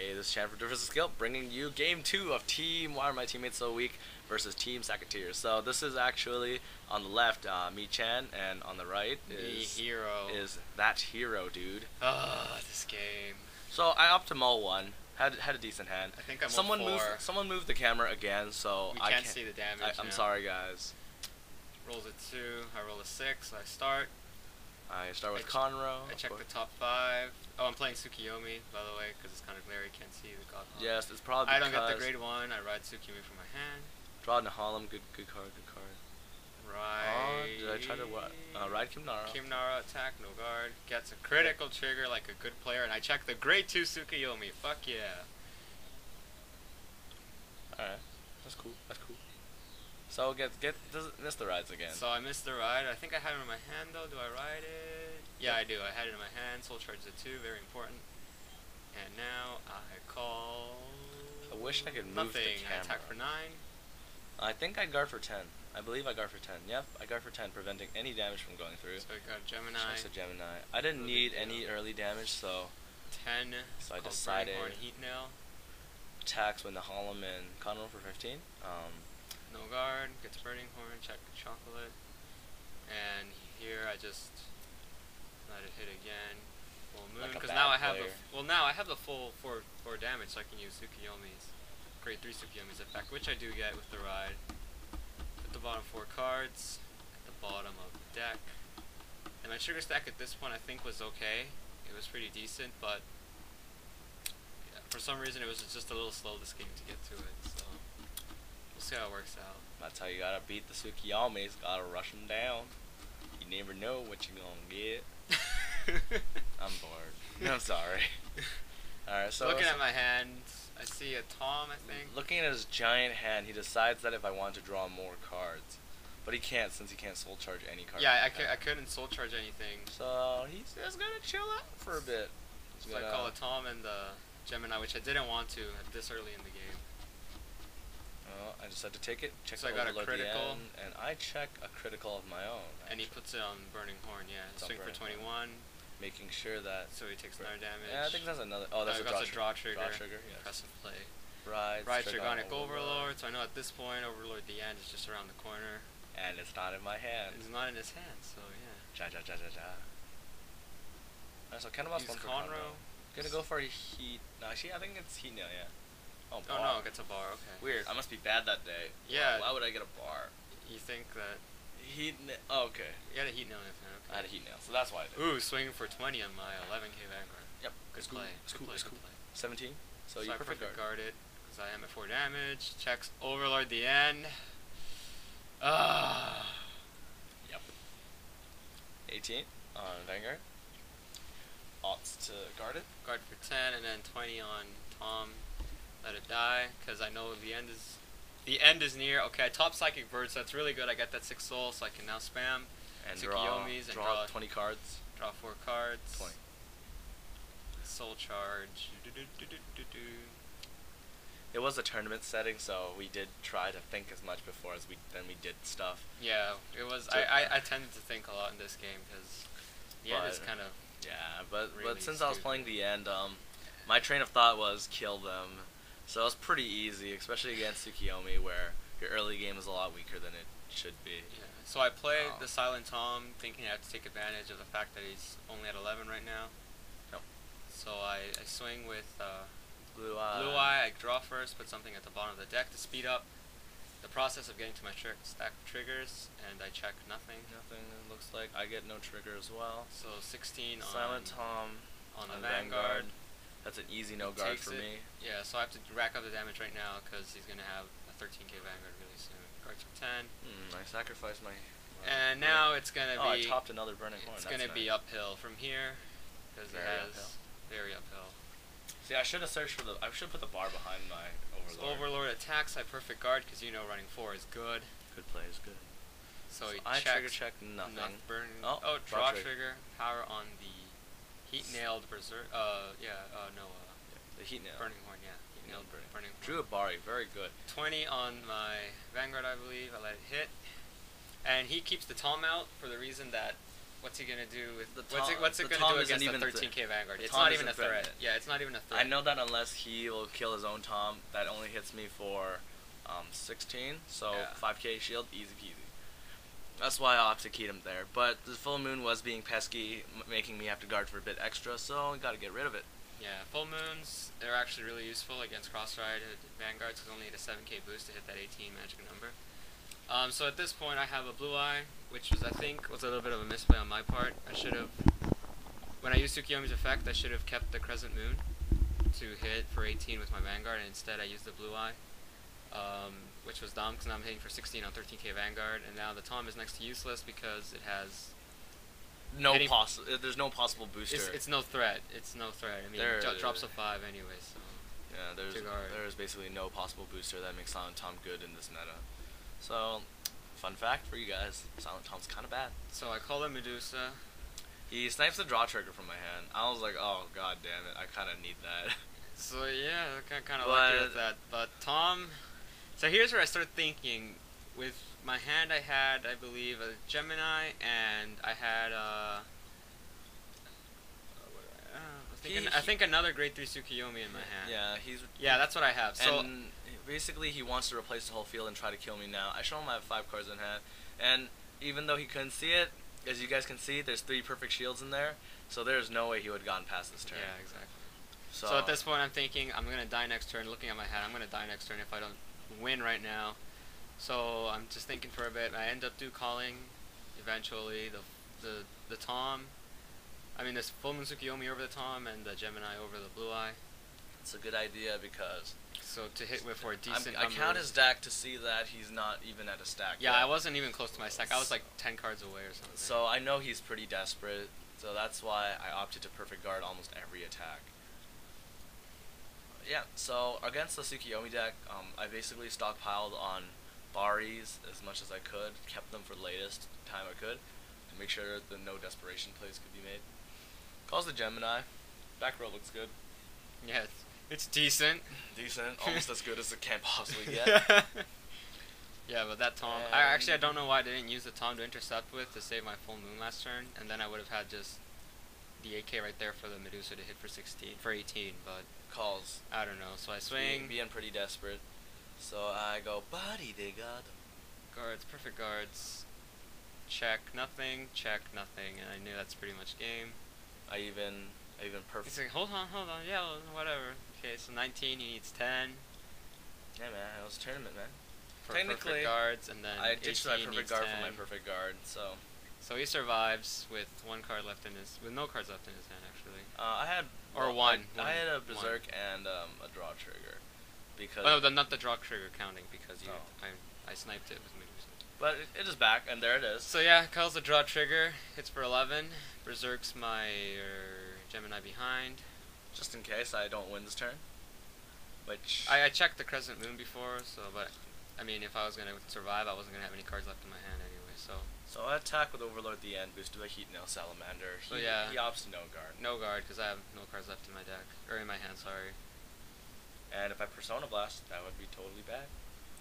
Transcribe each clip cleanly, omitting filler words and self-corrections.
Hey, this is Chan from Difference of Skill, bringing you Game 2 of Team WhyAreMyTeammatesSoWeak versus Team Sackateers. So this is actually on the left, me Chan, and on the right is that hero dude. This game. So I optimal one, had a decent hand. I think I'm someone moved the camera again, so I can't see the damage. I'm sorry, guys. Rolls a 2, I roll a 6, I start. I start with Conroe. I check the top 5. Oh, I'm playing Tsukiyomi, by the way, because it's kind of glary, can't see the god. Yes, it's probably I don't get the grade 1, I ride Tsukiyomi from my hand. Draw Nahalem, good card. Right. Did I try to what? Ride Kimnara. Kimnara, attack, no guard. Gets a critical trigger like a good player, and I check the grade 2 Tsukiyomi. Fuck yeah. Alright, that's cool. So miss the rides again. So I missed the ride. I think I had it in my hand though. Do I ride it? Yeah, I do. I had it in my hand. Soul charge a 2, very important. And now I call. I wish I could move the camera. I attack for 9. I think I guard for 10. I believe I guard for 10. Yep, I guard for 10, preventing any damage from going through. So I got Gemini. Just a Gemini. I didn't need any early damage, so 10. So I decided Heat nail. Attacks with Nahalem and Conroe for 15. No guard, gets Burning Horn, check Chocolate, and here I just let it hit again. Full moon, because now I have the full 4 damage, so I can use Tsukiyomi's grade 3 Tsukiyomi's effect, which I do get with the ride. At the bottom 4 cards, at the bottom of the deck, and my trigger stack at this point I think was okay. It was pretty decent, but yeah, for some reason it was just a little slow this game to get to it. So. We'll see how it works out. That's how you gotta beat the Tsukiyomis. Gotta rush them down. You never know what you're gonna get. I'm bored. I'm sorry. Alright, so looking at my hand, I see a Tom, I think. Looking at his giant hand, he decides that if I want to draw more cards. But he can't, since he can't soul charge any cards. Yeah, I couldn't soul charge anything. So he's just gonna chill out for a bit. So I call a Tom and the Gemini, which I didn't want to at this early in the game. I just had to take it, check so I got a critical, and I check a critical of my own. Actually. And he puts it on Burning Horn, yeah. Swing for 21. Making sure that. So he takes 9 damage. Yeah, I think that's another. Oh, that's a draw trigger. Yes. Impressive play. Ride Trigonic Overlord. So I know at this point, Overlord the end is just around the corner. And it's not in my hand. It's not in his hand, so yeah. Alright, so kind of lost one for Conroe. Gonna go for a heat. No, actually, I think it's heat nail, yeah. Oh no, it gets a bar, okay. Weird, I must be bad that day. Yeah. Why would I get a bar? You think that... Oh, okay. You had a heat nail in your hand, okay. I had a heat nail, so that's why I did. Ooh, swinging for 20 on my 11k Vanguard. Yep. Good play. It's cool. 17? So you perfect guard it, because I am at 4 damage. Checks Overlord the end. Yep. 18 on Vanguard. Opts to guard it. Guard for 10, and then 20 on Tom. Let it die, because I know the end is near. Okay, I top Psychic Bird, so that's really good. I got that 6 soul, so I can now spam and Tsukiyomi's draw 20 cards. Draw 4 cards. 20. Soul charge. It was a tournament setting, so we did try to think as much before as we did stuff. Yeah, it was. So, I tended to think a lot in this game because the end is kind of. Yeah, but since stupid. I was playing the end, my train of thought was kill them. So it was pretty easy, especially against Tsukiyomi, where your early game is a lot weaker than it should be. Yeah. So I played the Silent Tom, thinking I have to take advantage of the fact that he's only at 11 right now. Nope. So I swing with Blue Eye. Blue Eye. I draw first, put something at the bottom of the deck to speed up the process of getting to my stack of triggers, and I check nothing. Nothing, it looks like. I get no trigger as well. So 16 on Silent Tom on the Vanguard. That's an easy no guard for me. Yeah, so I have to rack up the damage right now because he's going to have a 13k Vanguard really soon. Guards for 10. I sacrificed my... And now it's going to be... I topped another Burning Horn. It's going to be uphill from here because it has... Very uphill. See, I should have searched for the... I should put the bar behind my Overlord. So Overlord attacks, I perfect guard because you know running 4 is good. Good play is good. So he I checks... check nothing. Oh, draw trigger. Power on the... Heat nailed berserk. The heat nail. Burning Horn, yeah. Heat nailed Burning Horn. Drew a Bari, very good. 20 on my Vanguard, I believe. I let it hit. And he keeps the Tom out for the reason that what's he gonna do with the what's it gonna do against the 13k Vanguard? It's not even a threat. Yeah, it's not even a threat. I know that unless he will kill his own Tom, that only hits me for 16, so 5k shield, easy peasy. That's why I opted to keep him there. But the full moon was being pesky, making me have to guard for a bit extra, so I gotta get rid of it. Yeah, full moons, they're actually really useful against cross-ride Vanguards, because only need a 7k boost to hit that 18 magic number. So at this point I have a blue eye, which was, I think, was a little bit of a misplay on my part. I should have, when I used Tsukiyomi's effect, I should have kept the crescent moon to hit for 18 with my Vanguard, and instead I used the blue eye. Which was dumb, because now I'm hitting for 16 on 13k Vanguard, and now the Tom is next to useless because it has there's no possible booster. It's no threat. It's no threat. I mean, it drops a 5 anyway, so yeah, there's basically no possible booster that makes Silent Tom good in this meta. So, fun fact for you guys, Silent Tom's kind of bad. So I call him Medusa. He snipes the draw trigger from my hand. I was like, oh god damn it, I kind of need that. So yeah, I kind of lucky with that. But Tom. So here's where I started thinking. With my hand, I had, I believe, a Gemini, and I had I think another grade 3 Tsukiyomi in my hand. Yeah, that's what I have. So and basically, he wants to replace the whole field and try to kill me now. I show him I have 5 cards in hand, and even though he couldn't see it, as you guys can see, there's 3 perfect shields in there. So there's no way he would have gotten past this turn. Yeah, exactly. So at this point, I'm thinking I'm gonna die next turn. Looking at my hand, I'm gonna die next turn if I don't win right now. So I'm just thinking for a bit. I end up calling eventually the Tom. I mean, this full moon Tsukiyomi over the Tom and the Gemini over the blue eye. It's a good idea because to hit with for a decent I count his stack to see that he's not even at a stack. Yeah, I wasn't even close to my stack. I was like 10 cards away or something. So I know he's pretty desperate. So that's why I opted to perfect guard almost every attack. Yeah, so against the Tsukiyomi deck, I basically stockpiled on Baris as much as I could, kept them for the latest time I could, to make sure that no desperation plays could be made. Calls the Gemini. Back row looks good. Yeah, it's decent. Decent, almost as good as it can possibly get. Yeah, but that Tom, I don't know why I didn't use the Tom to intercept with to save my full moon last turn, and then I would have had just the 8k right there for the Medusa to hit for 18, but calls. I don't know, so I swing. Being pretty desperate. So I go, buddy, they got them. Guards, perfect guards. Check, nothing, and I knew that's pretty much game. I even perfect. He's like, hold on, yeah, whatever. Okay, so 19, he needs 10. Yeah, man, it was a tournament, man. For technically, perfect guards, and then I ditched that perfect guard for my perfect guard, so. So he survives with no cards left in his hand, actually. I had I had a berserk and a draw trigger, because. Oh, not the draw trigger counting because I sniped it with Medusa. But it is back, and there it is. So yeah, calls the draw trigger, hits for 11, berserks my Gemini behind. Just in case I don't win this turn. Which I checked the crescent moon before, so but I mean if I was gonna survive, I wasn't gonna have any cards left in my hand anyway. So I attack with Overlord at the end, boosted by Heat Nail Salamander. He opts to no guard. No guard, because I have no cards left in my deck. Or in my hand, sorry. And if I Persona Blast, that would be totally bad.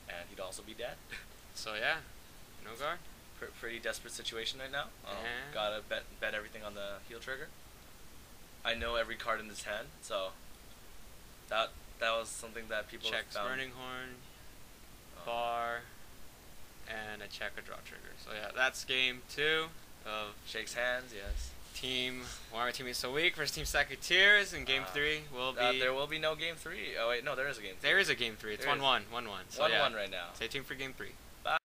And he'd also be dead. So yeah, no guard. Pretty desperate situation right now. Gotta bet everything on the heal trigger. I know every card in this hand, so that was something that people checks found. Burning Horn, Bar, and I check a draw trigger. So yeah, that's game 2 of Shakes hands, yes. Team WhyAreMyTeammatesSoWeak versus Team Sackateers, and game 3 will be. There will be no game 3. Oh wait, no, there is a game 3. There is a game 3. It's 1-1. 1-1. So 1-1 right now. Stay tuned for game 3.